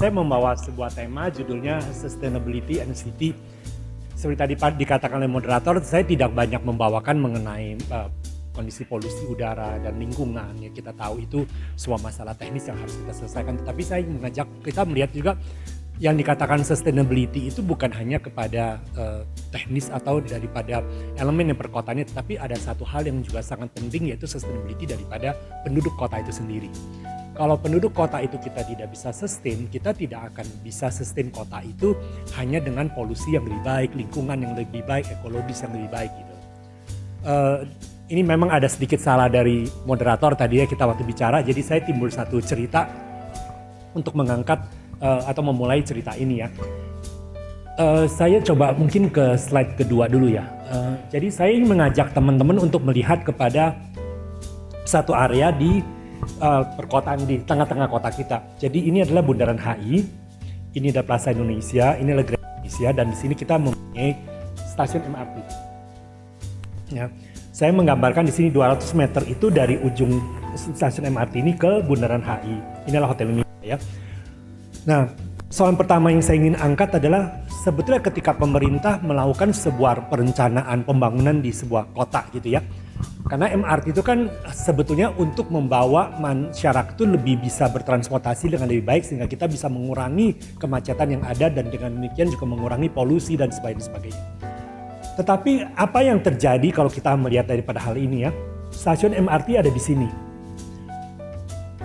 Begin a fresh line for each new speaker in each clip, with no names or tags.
saya membawa sebuah tema judulnya Sustainability and City. Seperti tadi dikatakan oleh moderator, saya tidak banyak membawakan mengenai kondisi polusi udara dan lingkungan. Ya, kita tahu itu semua masalah teknis yang harus kita selesaikan. Tetapi saya mengajak kita melihat juga yang dikatakan sustainability itu bukan hanya kepada teknis atau daripada elemen yang perkotaannya, tetapi ada satu hal yang juga sangat penting, yaitu sustainability daripada penduduk kota itu sendiri. Kalau penduduk kota itu kita tidak bisa sustain, kita tidak akan bisa sustain kota itu hanya dengan polusi yang lebih baik, lingkungan yang lebih baik, ekologis yang lebih baik gitu. Ini memang ada sedikit salah dari moderator tadi ya kita waktu bicara, jadi saya timbul satu cerita untuk mengangkat atau memulai cerita ini ya. Saya coba mungkin ke slide kedua dulu ya. Jadi saya ingin mengajak teman-teman untuk melihat kepada satu area di perkotaan di tengah-tengah kota kita. Jadi ini adalah Bundaran HI, ini adalah Plaza Indonesia, ini adalah Grand Indonesia, dan di sini kita mempunyai stasiun MRT. Ya, saya menggambarkan di sini 200 meter itu dari ujung stasiun MRT ini ke Bundaran HI. Inilah Hotel Indonesia ya. Nah, soal pertama yang saya ingin angkat adalah sebetulnya ketika pemerintah melakukan sebuah perencanaan pembangunan di sebuah kota gitu ya. Karena MRT itu kan sebetulnya untuk membawa masyarakat itu lebih bisa bertransportasi dengan lebih baik sehingga kita bisa mengurangi kemacetan yang ada dan dengan demikian juga mengurangi polusi dan sebagainya. Tetapi apa yang terjadi kalau kita melihat daripada hal ini ya, stasiun MRT ada di sini.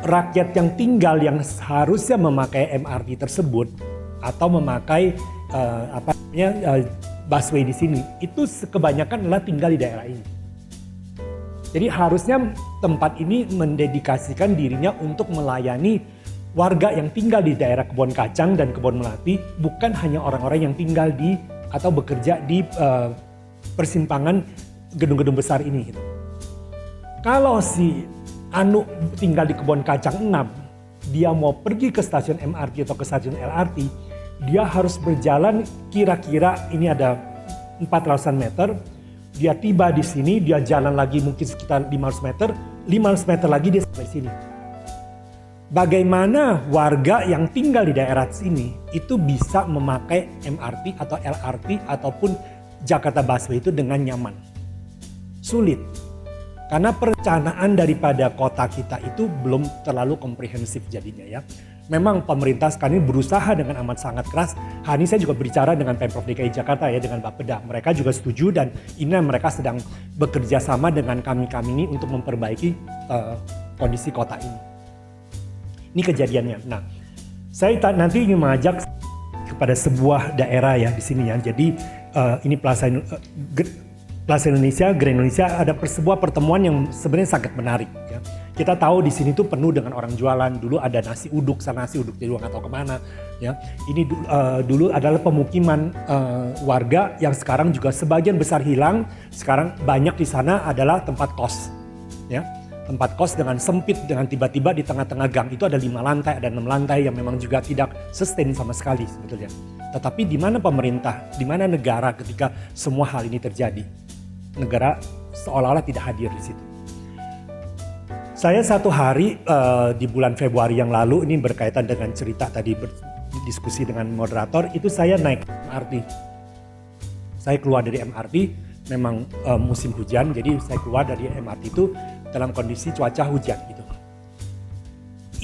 Rakyat yang tinggal yang seharusnya memakai MRT tersebut atau memakai busway di sini itu kebanyakan adalah tinggal di daerah ini. Jadi harusnya tempat ini mendedikasikan dirinya untuk melayani warga yang tinggal di daerah Kebon Kacang dan Kebon Melati, bukan hanya orang-orang yang tinggal di atau bekerja di persimpangan gedung-gedung besar ini. Gitu. Kalau si Anu tinggal di Kebon Kacang 6, dia mau pergi ke stasiun MRT atau ke stasiun LRT, dia harus berjalan kira-kira ini ada 400 meter. Dia tiba di sini, dia jalan lagi mungkin sekitar 500 meter lagi dia sampai sini. Bagaimana warga yang tinggal di daerah sini itu bisa memakai MRT atau LRT ataupun Jakarta Busway itu dengan nyaman? Sulit. Karena perencanaan daripada kota kita itu belum terlalu komprehensif jadinya ya. Memang pemerintah sekarang ini berusaha dengan amat sangat keras. Hari ini saya juga berbicara dengan Pemprov DKI Jakarta ya, dengan Bapeda. Mereka juga setuju dan ini mereka sedang bekerja sama dengan kami ini untuk memperbaiki kondisi kota ini. Ini kejadiannya. Nah, saya nanti ingin mengajak kepada sebuah daerah ya di sini ya. Jadi ini Plaza Indonesia, Grand Indonesia, ada sebuah pertemuan yang sebenarnya sangat menarik ya. Kita tahu di sini tuh penuh dengan orang jualan. Dulu ada nasi uduk, sana nasi uduk jadi nggak tahu kemana ya. Ini dulu adalah pemukiman warga yang sekarang juga sebagian besar hilang. Sekarang banyak di sana adalah tempat kos ya. Tempat kos dengan sempit, dengan tiba-tiba di tengah-tengah gang itu ada 5 lantai, ada 6 lantai yang memang juga tidak sustain sama sekali sebetulnya. Tetapi di mana pemerintah, di mana negara ketika semua hal ini terjadi? Negara seolah-olah tidak hadir di situ. Saya satu hari di bulan Februari yang lalu, ini berkaitan dengan cerita tadi berdiskusi dengan moderator, itu saya naik MRT. Saya keluar dari MRT, memang musim hujan, jadi saya keluar dari MRT itu dalam kondisi cuaca hujan gitu.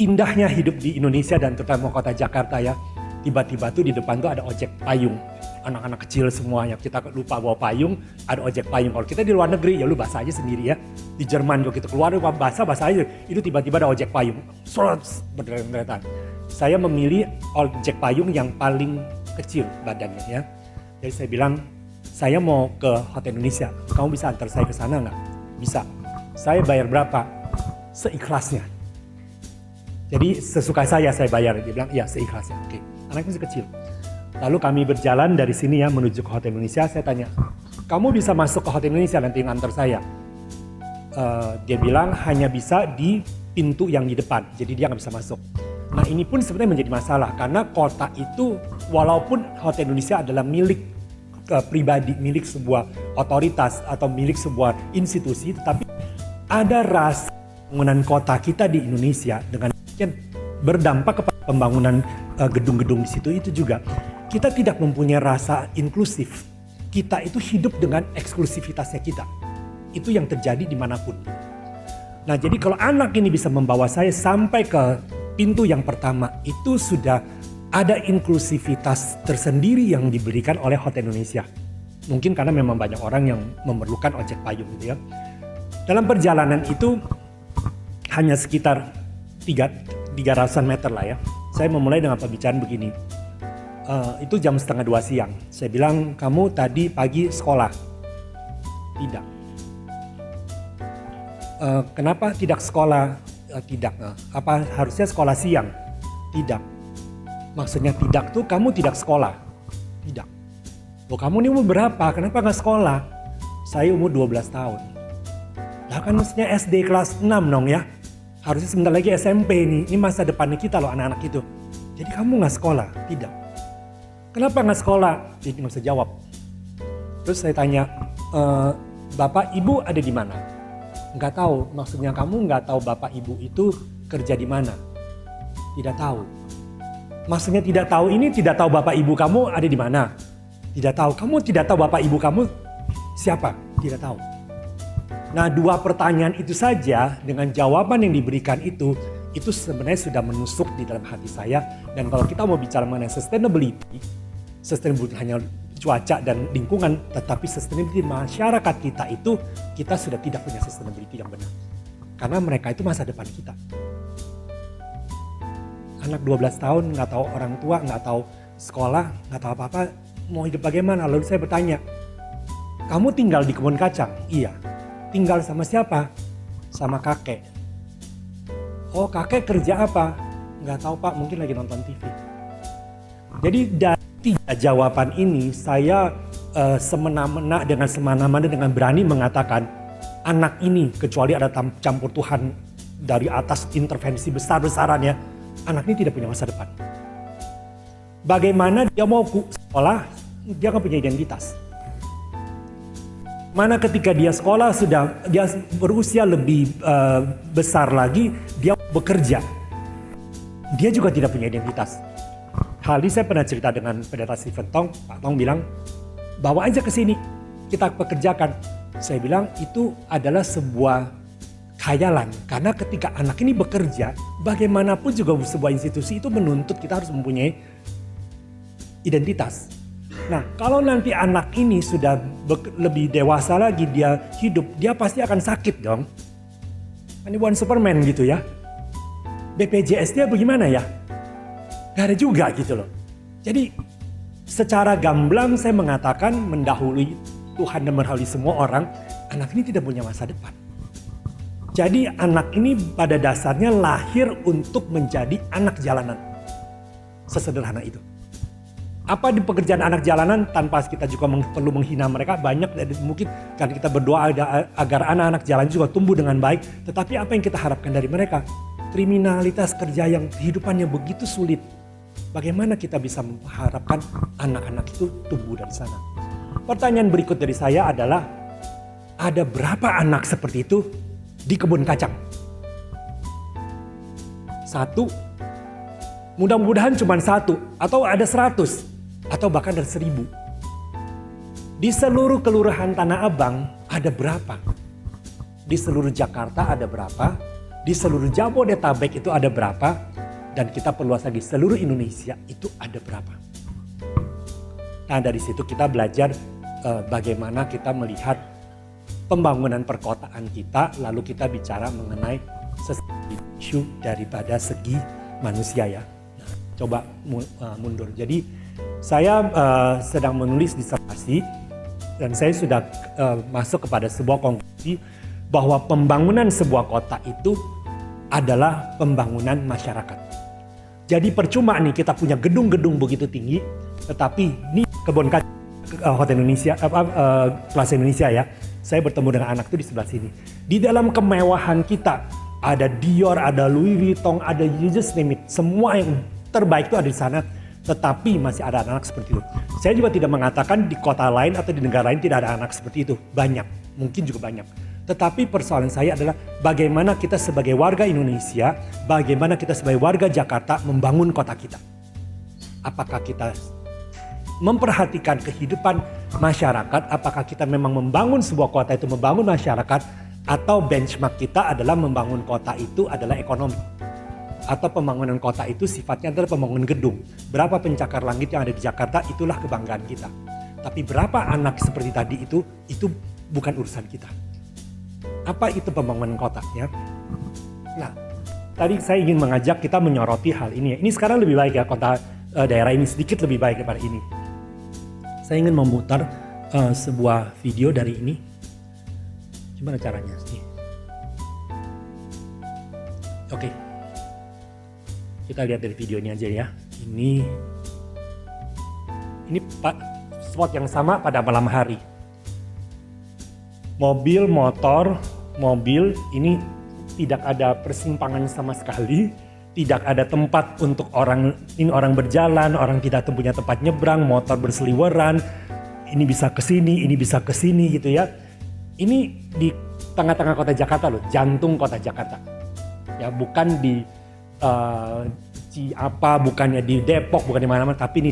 Indahnya hidup di Indonesia dan terutama kota Jakarta ya, tiba-tiba tuh di depan tuh ada ojek payung. Anak-anak kecil semuanya, kita lupa bawa payung, ada ojek payung. Kalau kita di luar negeri, ya lu basah aja sendiri ya. Di Jerman kalau kita keluar, basah aja. Itu tiba-tiba ada ojek payung. Berderet-deretan. Saya memilih ojek payung yang paling kecil badannya ya. Jadi saya bilang, saya mau ke Hotel Indonesia. Kamu bisa antar saya ke sana nggak? Bisa. Saya bayar berapa? Seikhlasnya. Jadi sesuka saya bayar. Dia bilang, iya seikhlasnya. Oke. Anaknya masih kecil. Lalu kami berjalan dari sini ya menuju ke Hotel Indonesia. Saya tanya, kamu bisa masuk ke Hotel Indonesia nanti ngantar saya? Dia bilang hanya bisa di pintu yang di depan, jadi dia nggak bisa masuk. Nah ini pun sebenarnya menjadi masalah karena kota itu walaupun Hotel Indonesia adalah milik pribadi, milik sebuah otoritas atau milik sebuah institusi, tetapi ada rasa pembangunan kota kita di Indonesia dengan berdampak kepada pembangunan gedung-gedung di situ itu juga kita tidak mempunyai rasa inklusif. Kita itu hidup dengan eksklusivitasnya kita. Itu yang terjadi dimanapun. Nah jadi kalau anak ini bisa membawa saya sampai ke pintu yang pertama, itu sudah ada inklusivitas tersendiri yang diberikan oleh Hotel Indonesia. Mungkin karena memang banyak orang yang memerlukan ojek payung gitu ya. Dalam perjalanan itu hanya sekitar 300-an meter lah ya. Saya memulai dengan pembicaraan begini. Itu jam 1:30 siang. Saya bilang, kamu tadi pagi sekolah? Tidak. Kenapa tidak sekolah? Tidak. Apa harusnya sekolah siang? Tidak. Maksudnya tidak tuh kamu tidak sekolah? Tidak. Loh kamu ini umur berapa? Kenapa nggak sekolah? Saya umur 12 tahun. Lah kan mestinya SD kelas 6 dong ya. Harusnya sebentar lagi SMP nih. Ini masa depannya kita loh anak-anak itu. Jadi kamu nggak sekolah? Tidak. Kenapa nggak sekolah? Dia nggak bisa jawab. Terus saya tanya, Bapak Ibu ada di mana? Nggak tahu. Maksudnya kamu nggak tahu Bapak Ibu itu kerja di mana? Tidak tahu. Maksudnya tidak tahu ini tidak tahu Bapak Ibu kamu ada di mana? Tidak tahu. Kamu tidak tahu Bapak Ibu kamu siapa? Tidak tahu. Nah, dua pertanyaan itu saja dengan jawaban yang diberikan itu sebenarnya sudah menusuk di dalam hati saya. Dan kalau kita mau bicara mengenai sustainability hanya cuaca dan lingkungan, tetapi sustainability masyarakat kita itu, kita sudah tidak punya sustainability yang benar. Karena mereka itu masa depan kita. Anak 12 tahun nggak tahu orang tua, nggak tahu sekolah, nggak tahu apa-apa, mau hidup bagaimana? Lalu saya bertanya, kamu tinggal di kebun kacang? Iya. Tinggal sama siapa? Sama kakek. Oh kakek kerja apa? Nggak tahu Pak, mungkin lagi nonton TV. Jadi dari 3 jawaban ini saya semena-mena dengan berani mengatakan anak ini, kecuali ada campur Tuhan dari atas intervensi besar-besaran ya, anak ini tidak punya masa depan. Bagaimana dia mau sekolah, dia nggak punya identitas. Mana ketika dia sekolah dia berusia lebih besar lagi, dia bekerja. Dia juga tidak punya identitas. Hal ini saya pernah cerita dengan pendeta Stephen Tong. Pak Tong bilang, bawa aja ke sini, kita pekerjakan. Saya bilang itu adalah sebuah khayalan. Karena ketika anak ini bekerja, bagaimanapun juga sebuah institusi itu menuntut kita harus mempunyai identitas. Nah, kalau nanti anak ini sudah lebih dewasa lagi, dia hidup, dia pasti akan sakit dong. Ini bukan Superman gitu ya. BPJS dia bagaimana ya? Gak ada juga gitu loh. Jadi secara gamblang saya mengatakan mendahului Tuhan dan mendahului semua orang, anak ini tidak punya masa depan. Jadi anak ini pada dasarnya lahir untuk menjadi anak jalanan. Sesederhana itu. Apa di pekerjaan anak jalanan tanpa kita juga perlu menghina mereka, banyak mungkin kan kita berdoa agar anak-anak jalan juga tumbuh dengan baik, tetapi apa yang kita harapkan dari mereka? Kriminalitas kerja yang kehidupannya begitu sulit. Bagaimana kita bisa mengharapkan anak-anak itu tumbuh dari sana? Pertanyaan berikut dari saya adalah, ada berapa anak seperti itu di kebun kacang? 1, mudah-mudahan cuma 1, atau ada 100. Atau bahkan ada 1000. Di seluruh kelurahan Tanah Abang ada berapa? Di seluruh Jakarta ada berapa? Di seluruh Jabodetabek itu ada berapa? Dan kita perluas lagi seluruh Indonesia itu ada berapa? Nah dari situ kita belajar bagaimana kita melihat pembangunan perkotaan kita, lalu kita bicara mengenai isu daripada segi manusia ya. Nah, coba mundur. Jadi saya sedang menulis disertasi dan saya sudah masuk kepada sebuah konklusi bahwa pembangunan sebuah kota itu adalah pembangunan masyarakat. Jadi percuma nih kita punya gedung-gedung begitu tinggi, tetapi ini kebun kacang Hotel Indonesia, Plaza Indonesia ya. Saya bertemu dengan anak itu di sebelah sini. Di dalam kemewahan kita ada Dior, ada Louis Vuitton, ada you just name it. Semua yang terbaik itu ada di sana. Tetapi masih ada anak-anak seperti itu. Saya juga tidak mengatakan di kota lain atau di negara lain tidak ada anak seperti itu. Banyak, mungkin juga banyak. Tetapi persoalan saya adalah bagaimana kita sebagai warga Indonesia, bagaimana kita sebagai warga Jakarta membangun kota kita. Apakah kita memperhatikan kehidupan masyarakat, apakah kita memang membangun sebuah kota itu membangun masyarakat, atau benchmark kita adalah membangun kota itu adalah ekonomi. Atau pembangunan kota itu sifatnya adalah pembangunan gedung. Berapa pencakar langit yang ada di Jakarta, itulah kebanggaan kita. Tapi berapa anak seperti tadi itu bukan urusan kita. Apa itu pembangunan kota ya? Nah, tadi saya ingin mengajak kita menyoroti hal ini. Ini sekarang lebih baik ya, kota daerah ini sedikit lebih baik daripada ini. Saya ingin memutar sebuah video dari ini. Gimana caranya sih? Oke. Kita lihat dari video ini aja ya. Ini spot yang sama pada malam hari. Mobil, motor, mobil ini tidak ada persimpangan sama sekali, tidak ada tempat untuk orang berjalan, orang tidak punya tempat nyebrang, motor berseliweran, ini bisa ke sini, ini bisa ke sini gitu ya. Ini di tengah-tengah kota Jakarta loh, jantung kota Jakarta. Ya, bukan di bukannya di Depok, bukan di mana-mana, tapi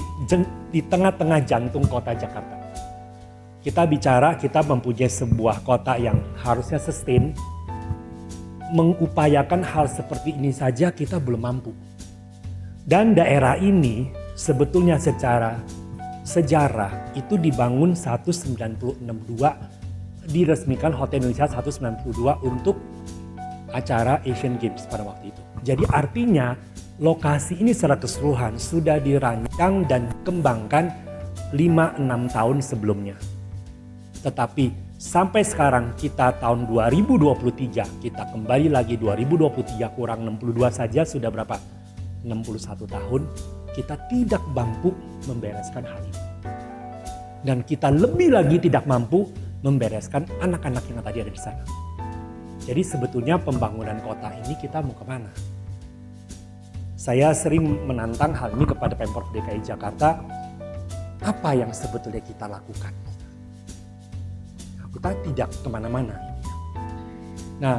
di tengah-tengah jantung kota Jakarta. Kita mempunyai sebuah kota yang harusnya sustain. Mengupayakan hal seperti ini saja kita belum mampu. Dan daerah ini sebetulnya secara sejarah itu dibangun 1962, diresmikan Hotel Indonesia 1992 untuk acara Asian Games pada waktu itu. Jadi artinya lokasi ini secara keseluruhan sudah dirancang dan dikembangkan 5-6 tahun sebelumnya. Tetapi sampai sekarang kita tahun 2023, kita kembali lagi 2023 kurang 62 saja sudah berapa? 61 tahun, kita tidak mampu membereskan hal ini. Dan kita lebih lagi tidak mampu membereskan anak-anak yang tadi ada di sana. Jadi sebetulnya pembangunan kota ini kita mau kemana? Saya sering menantang hal ini kepada Pemprov DKI Jakarta, apa yang sebetulnya kita lakukan? Kita tidak kemana-mana. Nah,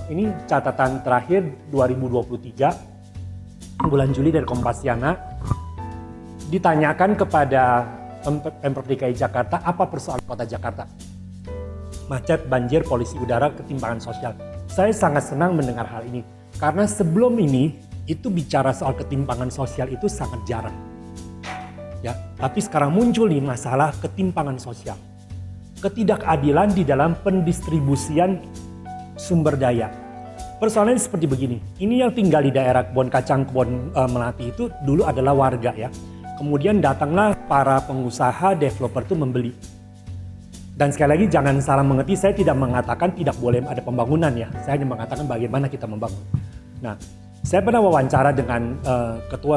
ini catatan terakhir 2023 bulan Juli dari Kompasiana, ditanyakan kepada Pemprov DKI Jakarta apa persoalan kota Jakarta. Macet, banjir, polusi udara, ketimpangan sosial. Saya sangat senang mendengar hal ini karena sebelum ini itu bicara soal ketimpangan sosial itu sangat jarang. Ya, tapi sekarang muncul nih masalah ketimpangan sosial. Ketidakadilan di dalam pendistribusian sumber daya. Persoalannya seperti begini, ini yang tinggal di daerah Kebon Kacang, Kebon Melati itu dulu adalah warga ya. Kemudian datanglah para pengusaha, developer itu membeli. Dan sekali lagi jangan salah mengerti, saya tidak mengatakan tidak boleh ada pembangunan ya. Saya hanya mengatakan bagaimana kita membangun. Nah, saya pernah wawancara dengan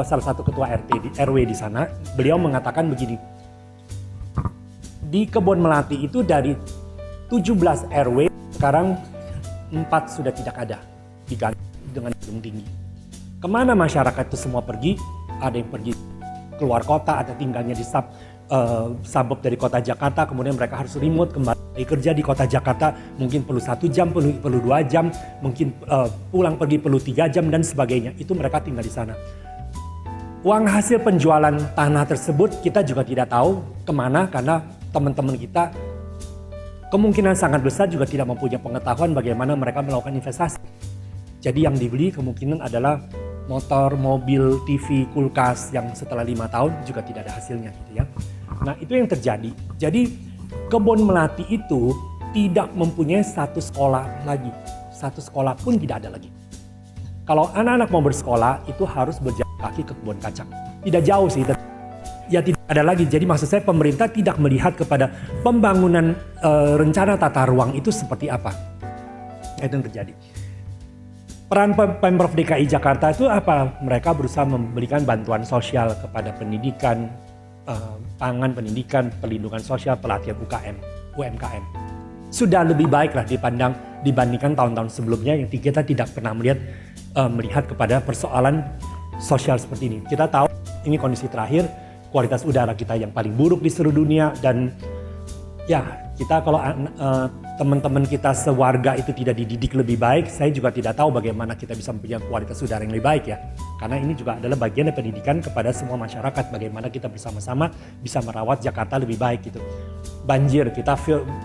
salah satu ketua RW di sana. Beliau mengatakan begini, di Kebon Melati itu dari 17 RW sekarang 4 sudah tidak ada, diganti dengan gedung tinggi. Kemana masyarakat itu semua pergi? Ada yang pergi keluar kota, ada tinggalnya di suburb dari kota Jakarta, kemudian mereka harus remote kembali kerja di kota Jakarta, mungkin perlu 1 jam, perlu 2 jam, mungkin pulang pergi perlu 3 jam dan sebagainya. Itu mereka tinggal di sana. Uang hasil penjualan tanah tersebut kita juga tidak tahu kemana, karena teman-teman kita kemungkinan sangat besar juga tidak mempunyai pengetahuan bagaimana mereka melakukan investasi. Jadi yang dibeli kemungkinan adalah motor, mobil, TV, kulkas yang setelah 5 tahun juga tidak ada hasilnya gitu ya. Nah, itu yang terjadi. Jadi Kebon Melati itu tidak mempunyai satu sekolah lagi. Satu sekolah pun tidak ada lagi. Kalau anak-anak mau bersekolah itu harus berjalan kaki ke Kebon Kacang. Tidak jauh sih, ya tidak ada lagi. Jadi maksud saya pemerintah tidak melihat kepada pembangunan rencana tata ruang itu seperti apa. Itu yang terjadi. Peran Pemprov DKI Jakarta itu apa? Mereka berusaha memberikan bantuan sosial kepada pendidikan, pangan, pendidikan, perlindungan sosial, pelatihan UMKM. Sudah lebih baik lah dibandingkan tahun-tahun sebelumnya yang kita tidak pernah melihat kepada persoalan sosial seperti ini. Kita tahu ini kondisi terakhir, kualitas udara kita yang paling buruk di seluruh dunia, dan ya Kita kalau teman-teman kita sewarga itu tidak dididik lebih baik, saya juga tidak tahu bagaimana kita bisa mempunyai kualitas udara yang lebih baik ya. Karena ini juga adalah bagian dari pendidikan kepada semua masyarakat, bagaimana kita bersama-sama bisa merawat Jakarta lebih baik gitu. Banjir, kita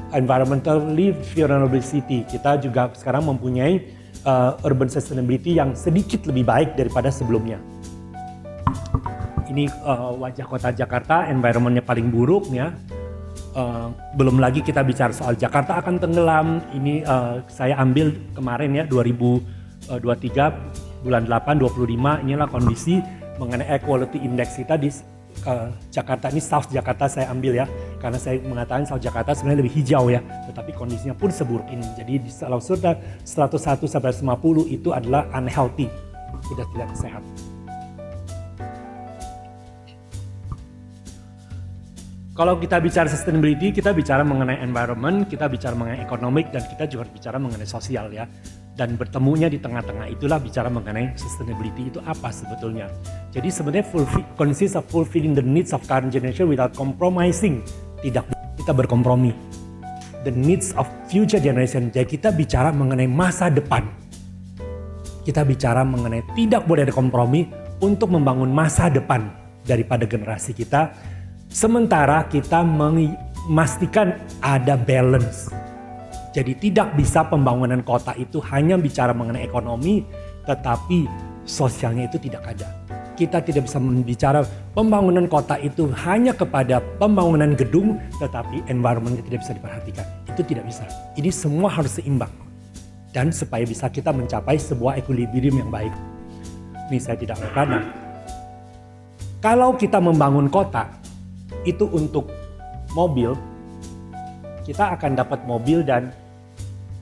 environmentally vulnerable city, kita juga sekarang mempunyai urban sustainability yang sedikit lebih baik daripada sebelumnya. Ini wajah kota Jakarta, environmentnya paling buruk ya. Belum lagi kita bicara soal Jakarta akan tenggelam. Ini saya ambil kemarin ya 2023 bulan 8 25, inilah kondisi mengenai air quality index kita di Jakarta. Ini South Jakarta saya ambil ya, karena saya mengatakan South Jakarta sebenarnya lebih hijau ya, tetapi kondisinya pun seburuk ini. Jadi kalau sudah 101 sampai 50 itu adalah unhealthy, sudah tidak sehat. Kalau kita bicara sustainability, kita bicara mengenai environment, kita bicara mengenai economic, dan kita juga bicara mengenai sosial ya. Dan bertemunya di tengah-tengah itulah bicara mengenai sustainability itu apa sebetulnya. Jadi sebenarnya consists of fulfilling the needs of current generation without compromising. Tidak kita berkompromi. The needs of future generation. Jadi kita bicara mengenai masa depan. Kita bicara mengenai tidak boleh ada kompromi untuk membangun masa depan daripada generasi kita. Sementara kita memastikan ada balance. Jadi tidak bisa pembangunan kota itu hanya bicara mengenai ekonomi, tetapi sosialnya itu tidak ada. Kita tidak bisa membicara pembangunan kota itu hanya kepada pembangunan gedung, tetapi environment tidak bisa diperhatikan. Itu tidak bisa. Ini semua harus seimbang. Dan supaya bisa kita mencapai sebuah equilibrium yang baik. Ini saya tidak berkata. Kalau kita membangun kota, itu untuk mobil, kita akan dapat mobil dan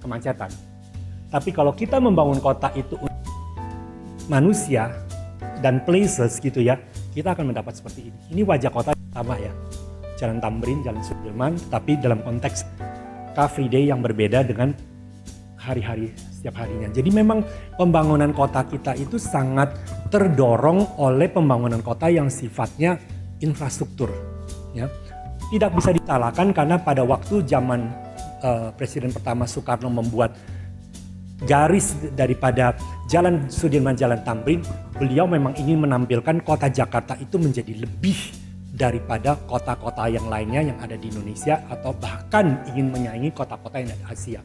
kemacetan. Tapi kalau kita membangun kota itu untuk manusia dan places gitu ya, kita akan mendapat seperti ini. Ini wajah kota yang sama ya, Jalan Tamrin, Jalan Sudirman, tapi dalam konteks Car Free Day yang berbeda dengan hari-hari setiap harinya. Jadi memang pembangunan kota kita itu sangat terdorong oleh pembangunan kota yang sifatnya infrastruktur. Ya, tidak bisa disalahkan karena pada waktu zaman Presiden pertama Soekarno membuat garis daripada Jalan Sudirman, Jalan Tamrin, beliau memang ingin menampilkan kota Jakarta itu menjadi lebih daripada kota-kota yang lainnya yang ada di Indonesia atau bahkan ingin menyaingi kota-kota yang ada di Asia.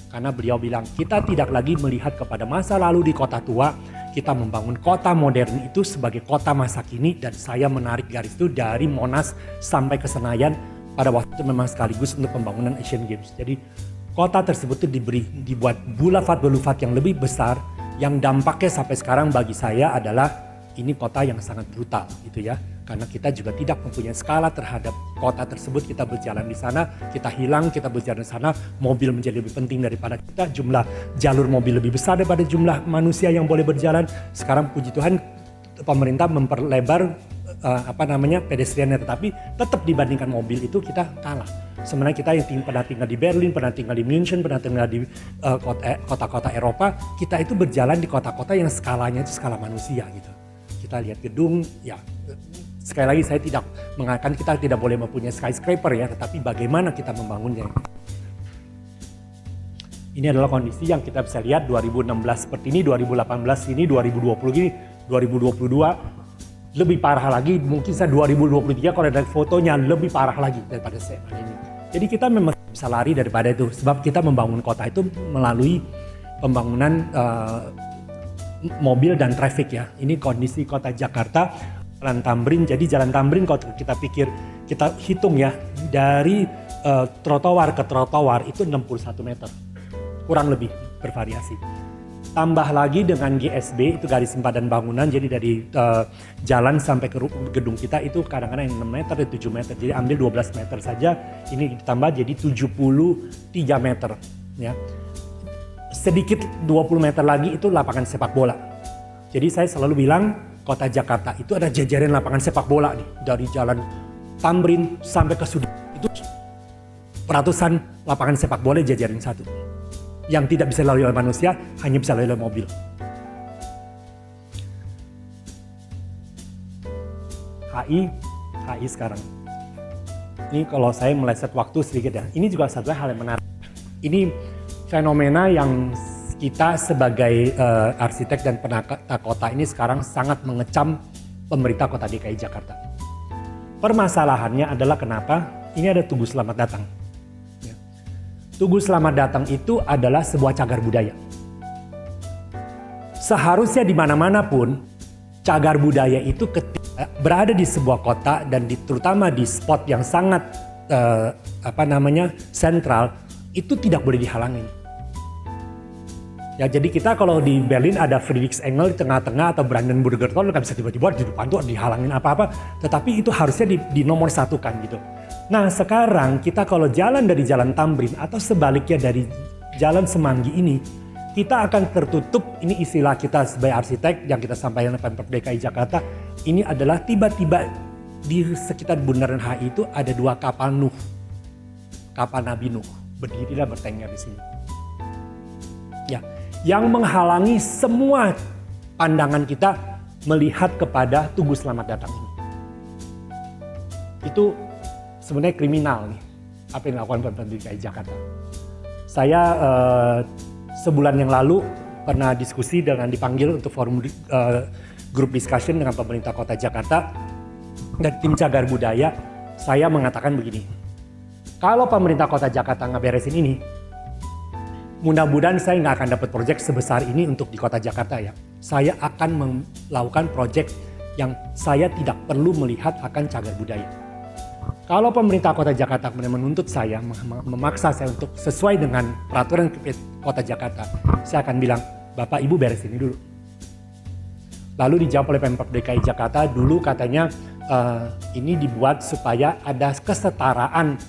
Karena beliau bilang kita tidak lagi melihat kepada masa lalu di kota tua, kita membangun kota modern itu sebagai kota masa kini, dan saya menarik garis itu dari Monas sampai ke Senayan pada waktu itu memang sekaligus untuk pembangunan Asian Games. Jadi kota tersebut itu dibuat boulevard yang lebih besar, yang dampaknya sampai sekarang bagi saya adalah ini kota yang sangat brutal gitu ya. Karena kita juga tidak mempunyai skala terhadap kota tersebut. Kita berjalan di sana, kita hilang, kita berjalan di sana, mobil menjadi lebih penting daripada kita, jumlah jalur mobil lebih besar daripada jumlah manusia yang boleh berjalan. Sekarang puji Tuhan pemerintah memperlebar pedestriannya, tetapi tetap dibandingkan mobil itu kita kalah. Sebenarnya kita yang pernah tinggal di Berlin, pernah tinggal di München, pernah tinggal di kota-kota Eropa, kita itu berjalan di kota-kota yang skalanya itu skala manusia gitu. Kita lihat gedung, ya sekali lagi saya tidak mengatakan kita tidak boleh mempunyai skyscraper ya, tetapi bagaimana kita membangunnya. Ini adalah kondisi yang kita bisa lihat 2016 seperti ini, 2018 ini, 2020 gini, 2022 lebih parah lagi, mungkin saya 2023 kalau ada fotonya lebih parah lagi daripada saya ini. Jadi kita memang bisa lari daripada itu, sebab kita membangun kota itu melalui pembangunan mobil dan traffic ya. Ini kondisi kota Jakarta, Jalan Tamrin. Jadi Jalan Tamrin kalau kita pikir, kita hitung ya, dari trotoar ke trotoar itu 61 meter. Kurang lebih bervariasi. Tambah lagi dengan GSB, itu garis simpanan bangunan, jadi dari jalan sampai ke gedung kita itu kadang-kadang 6 meter, 7 meter. Jadi ambil 12 meter saja, ini ditambah jadi 73 meter. Ya. Sedikit 20 meter lagi itu lapangan sepak bola. Jadi saya selalu bilang kota Jakarta itu ada jajaran lapangan sepak bola nih. Dari jalan Tamrin sampai ke Sudirman itu ratusan lapangan sepak bola jajaran satu. Yang tidak bisa dilalui oleh manusia, hanya bisa dilalui oleh mobil. HI sekarang. Ini kalau saya meleset waktu sedikit ya, ini juga satu hal yang menarik. Ini fenomena yang kita sebagai arsitek dan penata kota ini sekarang sangat mengecam pemerintah Kota DKI Jakarta. Permasalahannya adalah kenapa ini ada Tugu Selamat Datang. Ya. Tugu Selamat Datang itu adalah sebuah cagar budaya. Seharusnya di mana-mana pun cagar budaya itu berada di sebuah kota dan terutama di spot yang sangat sentral, itu tidak boleh dihalangin. Ya, jadi kita kalau di Berlin ada Friedrichsengel di tengah-tengah atau Brandenburger Tor, nggak bisa tiba-tiba di depan tuh dihalangin apa-apa. Tetapi itu harusnya di nomor satukan gitu. Nah sekarang kita kalau jalan dari Jalan Tamrin atau sebaliknya dari Jalan Semanggi ini, kita akan tertutup, ini istilah kita sebagai arsitek yang kita sampaikan oleh Pemprov DKI Jakarta, ini adalah tiba-tiba di sekitar Bundaran HI itu ada 2 kapal Nuh, kapal Nabi Nuh, berdiri dan bertengger di sini. Ya, yang menghalangi semua pandangan kita melihat kepada Tugu Selamat Datang ini. Itu sebenarnya kriminal nih, apa yang dilakukan Pemprov DKI Jakarta. Saya sebulan yang lalu pernah diskusi dengan dipanggil untuk forum group discussion dengan pemerintah Kota Jakarta dan tim cagar budaya. Saya mengatakan begini, kalau pemerintah Kota Jakarta nggak beresin ini, mudah-mudahan saya nggak akan dapat proyek sebesar ini untuk di Kota Jakarta ya. Saya akan melakukan proyek yang saya tidak perlu melihat akan cagar budaya. Kalau pemerintah Kota Jakarta kemudian menuntut saya, memaksa saya untuk sesuai dengan peraturan Kota Jakarta, saya akan bilang, Bapak Ibu beres ini dulu. Lalu dijawab oleh Pemprov DKI Jakarta, dulu katanya ini dibuat supaya ada kesetaraan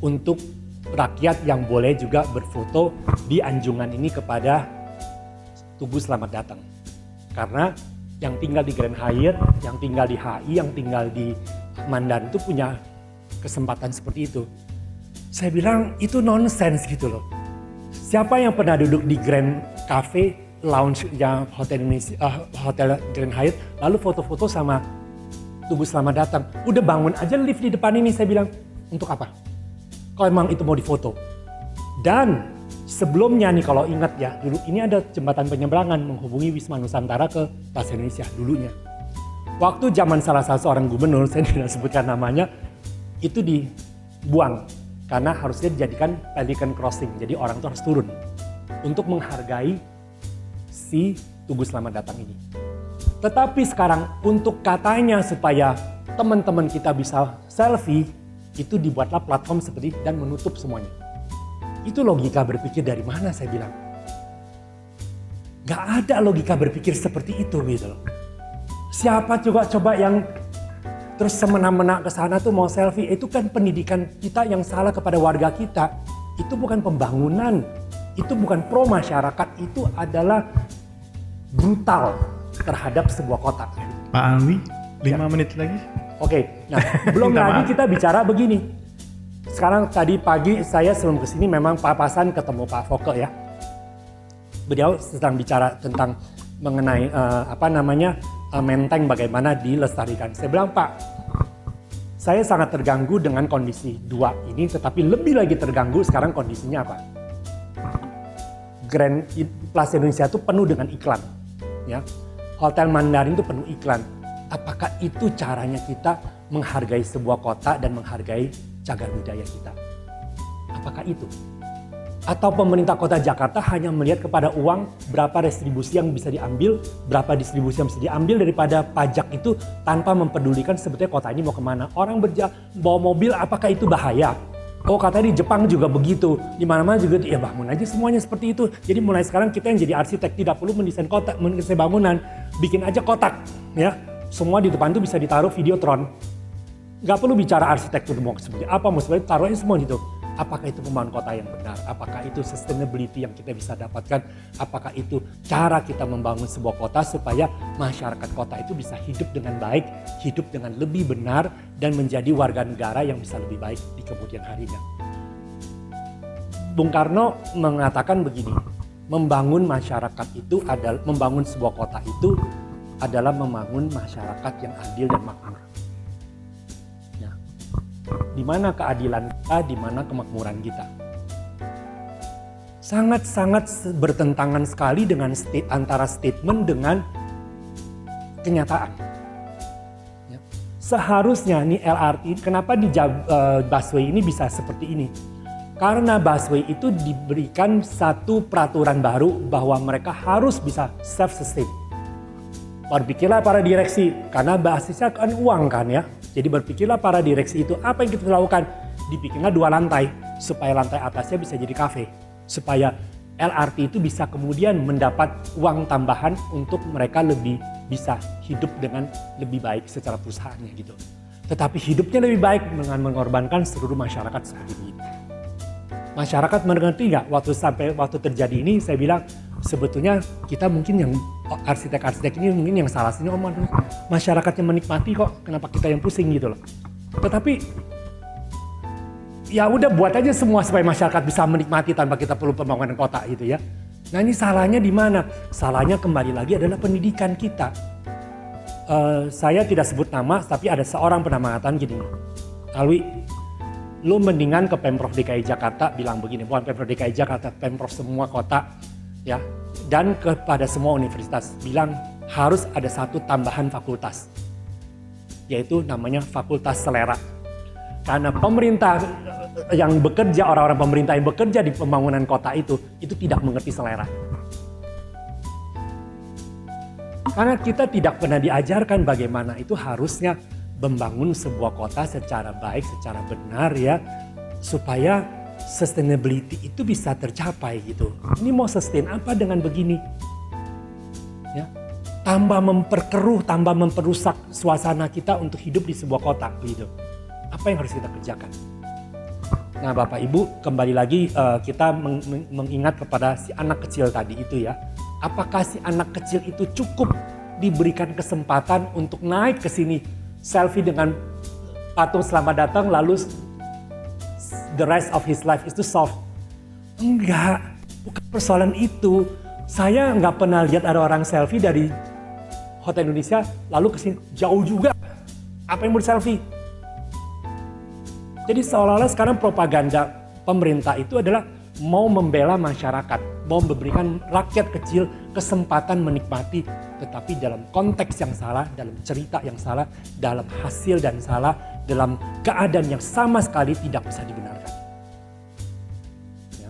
untuk rakyat yang boleh juga berfoto di anjungan ini kepada Tugu Selamat Datang. Karena yang tinggal di Grand Hyatt, yang tinggal di HI, yang tinggal di Mandan itu punya kesempatan seperti itu. Saya bilang itu nonsens gitu loh. Siapa yang pernah duduk di Grand Cafe, lounge yang Hotel Grand Hyatt, lalu foto-foto sama Tugu Selamat Datang. Udah bangun aja lift di depan ini, saya bilang, untuk apa? Kalau memang itu mau difoto. Dan sebelumnya nih kalau ingat ya, dulu ini ada jembatan penyeberangan menghubungi Wisma Nusantara ke Plaza Indonesia dulunya. Waktu zaman salah satu seorang gubernur, saya tidak sebutkan namanya, itu dibuang karena harusnya dijadikan pelican crossing, jadi orang itu harus turun untuk menghargai si Tugu Selamat Datang ini. Tetapi sekarang untuk katanya supaya teman-teman kita bisa selfie, itu dibuatlah platform seperti dan menutup semuanya. Itu logika berpikir dari mana, saya bilang. Gak ada logika berpikir seperti itu gitu loh. Siapa juga coba yang terus semena-mena ke sana tuh mau selfie, itu kan pendidikan kita yang salah kepada warga kita. Itu bukan pembangunan, itu bukan pro masyarakat, itu adalah brutal terhadap sebuah kota.
Pak Alwi, 5 menit lagi.
Oke, nah belum lagi kita bicara begini. Sekarang tadi pagi saya sebelum kesini memang papasan ketemu Pak Foke ya. Beliau sedang bicara tentang mengenai menteng bagaimana dilestarikan. Saya bilang, Pak, saya sangat terganggu dengan kondisi 2 ini, tetapi lebih lagi terganggu sekarang kondisinya apa? Grand Plaza Indonesia itu penuh dengan iklan, ya. Hotel Mandarin itu penuh iklan. Apakah itu caranya kita menghargai sebuah kota dan menghargai cagar budaya kita? Apakah itu? Atau pemerintah Kota Jakarta hanya melihat kepada uang, berapa restribusi yang bisa diambil, berapa distribusi yang bisa diambil daripada pajak itu, tanpa mempedulikan sebetulnya kota ini mau kemana. Orang bawa mobil, apakah itu bahaya? Oh, katanya di Jepang juga begitu, di mana-mana juga, ya bangun aja semuanya seperti itu. Jadi mulai sekarang kita yang jadi arsitek tidak perlu mendesain kota, mendesain bangunan, bikin aja kotak, ya. Semua di depan itu bisa ditaruh videotron. Gak perlu bicara arsitektur mau seperti apa, mau seperti taruhnya semua gitu. Apakah itu membangun kota yang benar? Apakah itu sustainability yang kita bisa dapatkan? Apakah itu cara kita membangun sebuah kota supaya masyarakat kota itu bisa hidup dengan baik, hidup dengan lebih benar, dan menjadi warga negara yang bisa lebih baik di kemudian harinya. Bung Karno mengatakan begini, membangun masyarakat itu adalah, membangun sebuah kota itu adalah membangun masyarakat yang adil dan makmur. Di mana keadilan kita, di mana kemakmuran kita. Sangat-sangat bertentangan sekali dengan antara statement dengan kenyataan. Ya. Seharusnya nih LRT, kenapa di busway ini bisa seperti ini? Karena busway itu diberikan satu peraturan baru bahwa mereka harus bisa self-sustain. Berpikirlah para direksi, karena basisnya kan uang kan ya. Jadi berpikirlah para direksi itu apa yang kita lakukan? Dibikinlah 2 lantai, supaya lantai atasnya bisa jadi kafe. Supaya LRT itu bisa kemudian mendapat uang tambahan untuk mereka lebih bisa hidup dengan lebih baik secara perusahaannya gitu. Tetapi hidupnya lebih baik dengan mengorbankan seluruh masyarakat seperti ini. Masyarakat mengerti nggak waktu terjadi ini saya bilang sebetulnya kita mungkin yang arsitek-arsitek ini mungkin yang salah sini masyarakatnya menikmati kok, kenapa kita yang pusing gitu loh. Tetapi ya udah buat aja semua supaya masyarakat bisa menikmati tanpa kita perlu pembangunan kota gitu ya. Nah ini salahnya di mana? Salahnya kembali lagi adalah pendidikan kita. Saya tidak sebut nama, tapi ada seorang pernah mengatakan gini, Alwi, lu mendingan ke Pemprov DKI Jakarta bilang begini, bukan Pemprov DKI Jakarta, Pemprov semua kota ya, dan kepada semua universitas bilang harus ada satu tambahan fakultas, yaitu namanya Fakultas Selera. Karena pemerintah yang bekerja, orang-orang pemerintah yang bekerja di pembangunan kota itu tidak mengerti selera. Karena kita tidak pernah diajarkan bagaimana itu harusnya membangun sebuah kota secara baik, secara benar ya, supaya sustainability itu bisa tercapai gitu. Ini mau sustain apa dengan begini? Ya, tambah memperkeruh, tambah memperusak suasana kita untuk hidup di sebuah kota gitu. Apa yang harus kita kerjakan? Nah Bapak Ibu, kembali lagi kita mengingat kepada si anak kecil tadi itu ya. Apakah si anak kecil itu cukup diberikan kesempatan untuk naik ke sini, selfie dengan patung selamat datang, lalu the rest of his life is to solve? Enggak, bukan persoalan itu. Saya nggak pernah lihat ada orang selfie dari Hotel Indonesia lalu ke sini, jauh juga. Apa yang mau selfie? Jadi seolah-olah sekarang propaganda pemerintah itu adalah mau membela masyarakat, mau memberikan rakyat kecil kesempatan menikmati, tetapi dalam konteks yang salah, dalam cerita yang salah, dalam hasil dan salah, dalam keadaan yang sama sekali tidak bisa dibenarkan. Ya.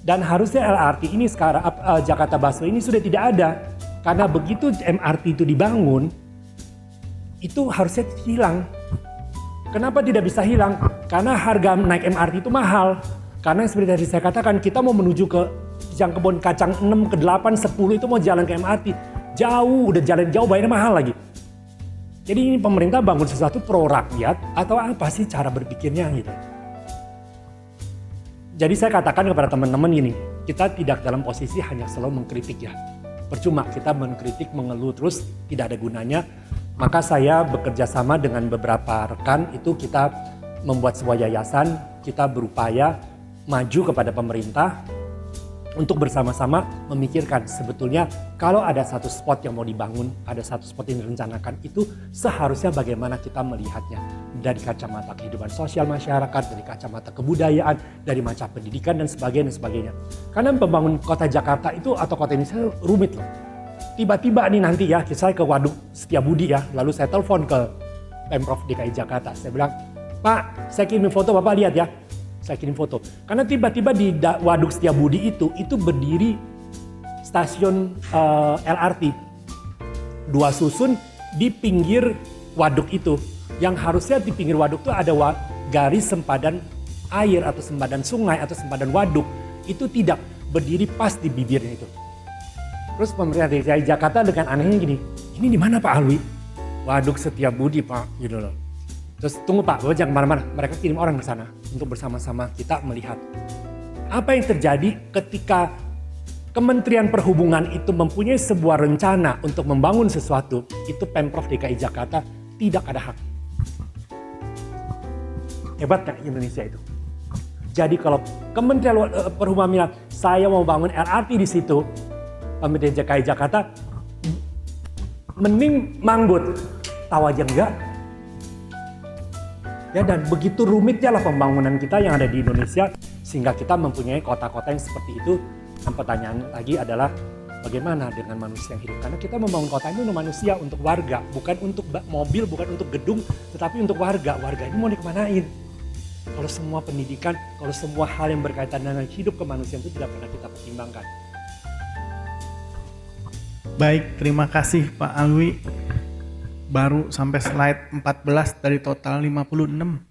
Dan harusnya LRT ini sekarang, Jakarta Busway ini sudah tidak ada, karena begitu MRT itu dibangun, itu harusnya hilang. Kenapa tidak bisa hilang? Karena harga naik MRT itu mahal. Karena seperti tadi saya katakan, kita mau menuju ke yang kebun kacang 6, ke 8, 10 itu mau jalan ke MRT. Jauh, udah jalan jauh, bayarnya mahal lagi. Jadi ini pemerintah bangun sesuatu pro rakyat atau apa sih cara berpikirnya gitu. Jadi saya katakan kepada teman-teman gini, kita tidak dalam posisi hanya selalu mengkritik ya. Percuma kita mengkritik, mengeluh terus, tidak ada gunanya. Maka saya bekerja sama dengan beberapa rekan, itu kita membuat sebuah yayasan, kita berupaya maju kepada pemerintah untuk bersama-sama memikirkan sebetulnya kalau ada satu spot yang mau dibangun, ada satu spot yang direncanakan, itu seharusnya bagaimana kita melihatnya dari kacamata kehidupan sosial masyarakat, dari kacamata kebudayaan, dari macam pendidikan dan sebagainya. Karena membangun kota Jakarta itu atau kota Indonesia rumit loh. Tiba-tiba nih nanti ya, saya ke Waduk Setiabudi ya, lalu saya telepon ke Pemprov DKI Jakarta. Saya bilang, Pak, saya kirim foto, Bapak lihat ya. Saya kirim foto. Karena tiba-tiba di Waduk Setiabudi itu berdiri stasiun LRT. 2 susun di pinggir waduk itu. Yang harusnya di pinggir waduk itu ada garis sempadan air atau sempadan sungai atau sempadan waduk. Itu tidak berdiri pas di bibirnya itu. Terus pemerintah DKI Jakarta dengan anehnya gini, ini di mana Pak Alwi? Waduk Setiabudi Pak, gitu loh. Terus tunggu Pak, Bapak jangan kemana-mana. Mereka kirim orang ke sana untuk bersama-sama kita melihat. Apa yang terjadi ketika Kementerian Perhubungan itu mempunyai sebuah rencana untuk membangun sesuatu, itu Pemprov DKI Jakarta tidak ada hak. Hebat kan Indonesia itu? Jadi kalau Kementerian Perhubungan bilang, saya mau bangun LRT di situ, Pemerintah DKI Jakarta mending manggut, tahu aja enggak. Ya, dan begitu rumitnya lah pembangunan kita yang ada di Indonesia sehingga kita mempunyai kota-kota yang seperti itu. Dan pertanyaan lagi adalah bagaimana dengan manusia yang hidup? Karena kita membangun kota ini untuk manusia, untuk warga, bukan untuk mobil, bukan untuk gedung, tetapi untuk warga. Warga ini mau dikemanain? Kalau semua pendidikan, kalau semua hal yang berkaitan dengan hidup kemanusiaan itu tidak pernah kita pertimbangkan.
Baik, terima kasih Pak Alwi. Baru sampai slide 14 dari total 56.